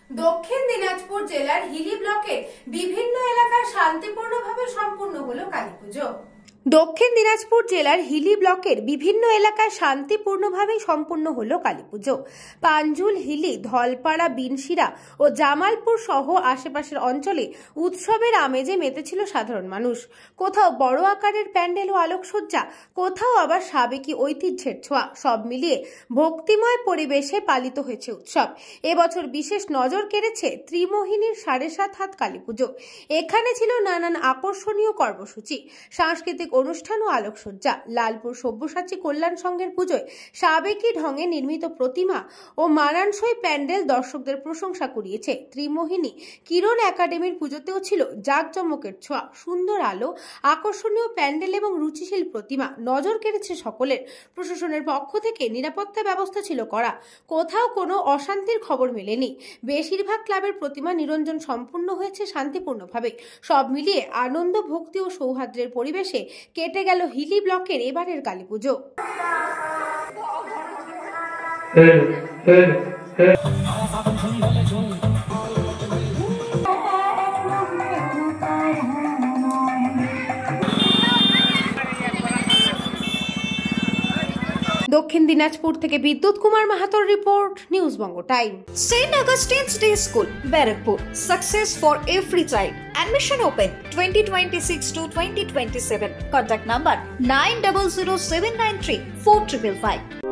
দক্ষিণ দিনাজপুর জেলার হিলি ব্লকের বিভিন্ন এলাকায় শান্তিপূর্ণভাবে সম্পূর্ণ হলো কালীপুজো। দক্ষিণ দিনাজপুর জেলার হিলি ব্লকের বিভিন্ন এলাকায় শান্তিপূর্ণভাবে সম্পূর্ণ হলো কালীপুজো। পাঞ্জুল, হিলি, ধলপাড়া, বিনশিরা ও জামালপুর সহ আশেপাশের অঞ্চলে উৎসবের আমেজে মেতেছিল সাধারণ মানুষ। কোথাও বড় আকারের প্যান্ডেল ও আলোকসজ্জা, কোথাও আবার সাবেকি ঐতিহ্যের ছোঁয়া, সব মিলিয়ে ভক্তিময় পরিবেশে পালিত হয়েছে উৎসব। এবছর বিশেষ নজর কেড়েছে ত্রিমোহিনীর ৭.৫ হাত কালীপুজো। এখানে ছিল নানান আকর্ষণীয় কর্মসূচি, সাংস্কৃতিক অনুষ্ঠান ও আলোকসজ্জা। লালপুর সব্যসাচী কল্যাণ সংঘের পুজোয় সাবেকি ঢঙে নির্মিত প্রতিমা ও মানানসই প্যান্ডেল দর্শকদের প্রশংসা কুড়িয়েছে। ত্রিমোহিনী কিরণ একাডেমির পুজোতেও ছিল জাঁকজমকের ছোঁয়া, সুন্দর আলো, আকর্ষণীয় প্যান্ডেল এবং রুচিশীল প্রতিমা নজর কেড়েছে সকলের। প্রশাসনের পক্ষ থেকে নিরাপত্তা ব্যবস্থা ছিল কড়া, কোথাও কোনো অশান্তির খবর মেলেনি। বেশিরভাগ ক্লাবের প্রতিমা নিরঞ্জন সম্পূর্ণ হয়েছে শান্তিপূর্ণভাবে। সব মিলিয়ে আনন্দ, ভক্তি ও সৌহার্দ্যের পরিবেশে কেটে গেল হিলি ব্লকের এবারের কালীপুজো। দক্ষিণ দিনাজপুর থেকে বিদ্যুৎ Kumar মাহাতোর report, news Banga time. St. Augustine's Day School, Barakpur. Success for every child. Admission open 2026 to 2027. Contact number 900793 4555.